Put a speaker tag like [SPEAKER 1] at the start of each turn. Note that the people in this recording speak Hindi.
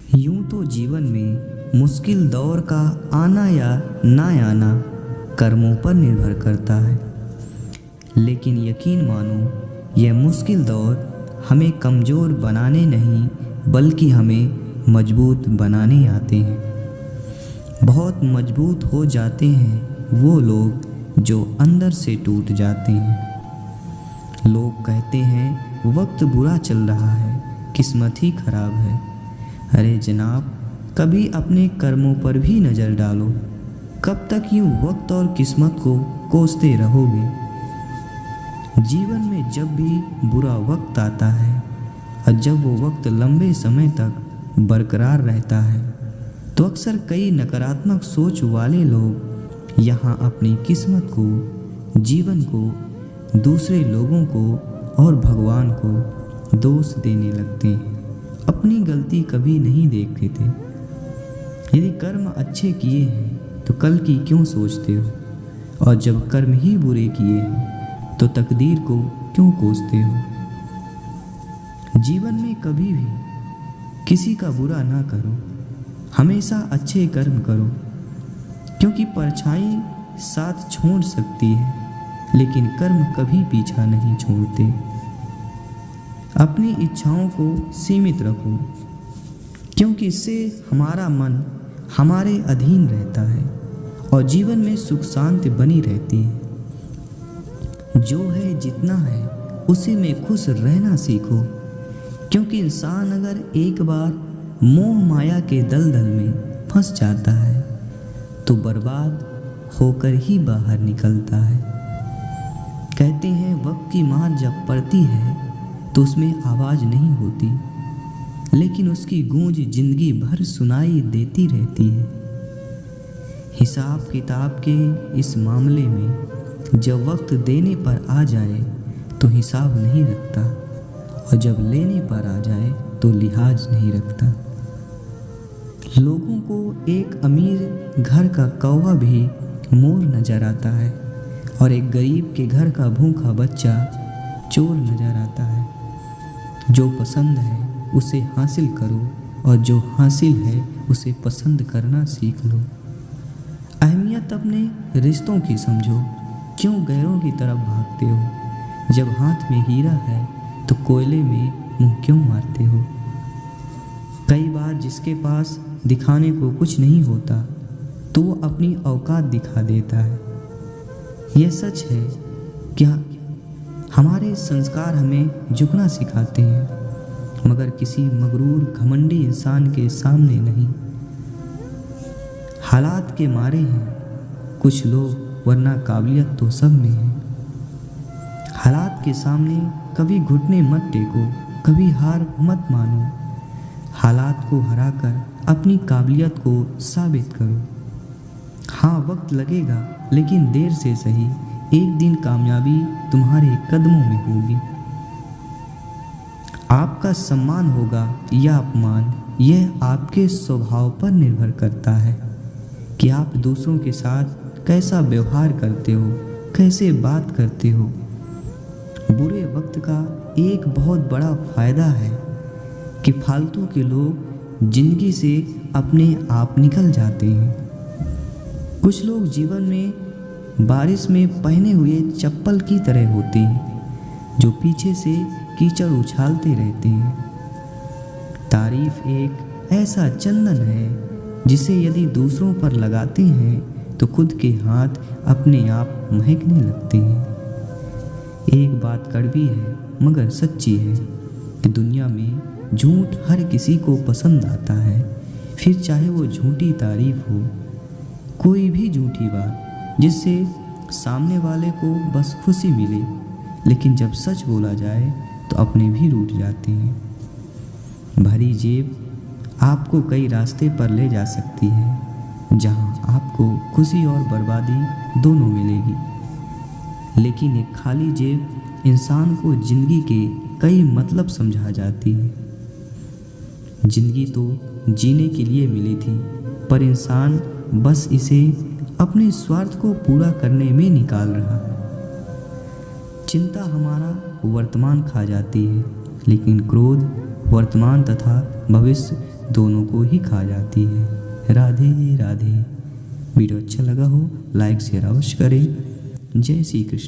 [SPEAKER 1] यूं तो जीवन में मुश्किल दौर का आना या ना आना कर्मों पर निर्भर करता है, लेकिन यकीन मानो यह मुश्किल दौर हमें कमज़ोर बनाने नहीं बल्कि हमें मजबूत बनाने आते हैं। बहुत मजबूत हो जाते हैं वो लोग जो अंदर से टूट जाते हैं। लोग कहते हैं वक्त बुरा चल रहा है, किस्मत ही खराब है। अरे जनाब, कभी अपने कर्मों पर भी नज़र डालो। कब तक यूँ वक्त और किस्मत को कोसते रहोगे? जीवन में जब भी बुरा वक्त आता है और जब वो वक्त लंबे समय तक बरकरार रहता है तो अक्सर कई नकारात्मक सोच वाले लोग यहाँ अपनी किस्मत को, जीवन को, दूसरे लोगों को और भगवान को दोष देने लगते हैं। अपनी गलती कभी नहीं देखते थे। यदि कर्म अच्छे किए हैं तो कल की क्यों सोचते हो, और जब कर्म ही बुरे किए हैं तो तकदीर को क्यों कोसते हो? जीवन में कभी भी किसी का बुरा ना करो, हमेशा अच्छे कर्म करो, क्योंकि परछाई साथ छोड़ सकती है लेकिन कर्म कभी पीछा नहीं छोड़ते। अपनी इच्छाओं को सीमित रखो, क्योंकि इससे हमारा मन हमारे अधीन रहता है और जीवन में सुख शांति बनी रहती है। जो है जितना है उसी में खुश रहना सीखो, क्योंकि इंसान अगर एक बार मोह माया के दलदल में फंस जाता है तो बर्बाद होकर ही बाहर निकलता है। कहते हैं वक्त की मार जब पड़ती है तो उसमें आवाज़ नहीं होती, लेकिन उसकी गूंज जिंदगी भर सुनाई देती रहती है। हिसाब किताब के इस मामले में जब वक्त देने पर आ जाए तो हिसाब नहीं रखता, और जब लेने पर आ जाए तो लिहाज नहीं रखता। लोगों को एक अमीर घर का कौवा भी मोर नजर आता है और एक गरीब के घर का भूखा बच्चा चोर नजर आता है। जो पसंद है उसे हासिल करो और जो हासिल है उसे पसंद करना सीख लो। अहमियत अपने रिश्तों की समझो, क्यों गैरों की तरफ भागते हो? जब हाथ में हीरा है तो कोयले में मुंह क्यों मारते हो? कई बार जिसके पास दिखाने को कुछ नहीं होता तो वो अपनी औकात दिखा देता है। यह सच है क्या हमारे संस्कार हमें झुकना सिखाते हैं, मगर किसी मगरूर घमंडी इंसान के सामने नहीं। हालात के मारे हैं कुछ लोग, वरना काबिलियत तो सब में है। हालात के सामने कभी घुटने मत टेको, कभी हार मत मानो। हालात को हराकर अपनी काबिलियत को साबित करो। हाँ, वक्त लगेगा, लेकिन देर से सही एक दिन कामयाबी तुम्हारे कदमों में होगी। आपका सम्मान होगा या अपमान, यह आपके स्वभाव पर निर्भर करता है कि आप दूसरों के साथ कैसा व्यवहार करते हो, कैसे बात करते हो। बुरे वक्त का एक बहुत बड़ा फ़ायदा है कि फालतू के लोग जिंदगी से अपने आप निकल जाते हैं। कुछ लोग जीवन में बारिश में पहने हुए चप्पल की तरह होते हैं जो पीछे से कीचड़ उछालते रहते हैं। तारीफ एक ऐसा चंदन है जिसे यदि दूसरों पर लगाते हैं तो खुद के हाथ अपने आप महकने लगते हैं। एक बात कड़वी है मगर सच्ची है कि दुनिया में झूठ हर किसी को पसंद आता है, फिर चाहे वो झूठी तारीफ हो, कोई भी झूठी बात जिससे सामने वाले को बस खुशी मिले, लेकिन जब सच बोला जाए तो अपने भी रूठ जाते हैं। भरी जेब आपको कई रास्ते पर ले जा सकती है जहां आपको खुशी और बर्बादी दोनों मिलेगी, लेकिन एक खाली जेब इंसान को जिंदगी के कई मतलब समझा जाती है। जिंदगी तो जीने के लिए मिली थी, पर इंसान बस इसे अपने स्वार्थ को पूरा करने में निकाल रहा है। चिंता हमारा वर्तमान खा जाती है, लेकिन क्रोध वर्तमान तथा भविष्य दोनों को ही खा जाती है। राधे राधे। वीडियो अच्छा लगा हो लाइक शेयर अवश्य करें। जय श्री कृष्ण।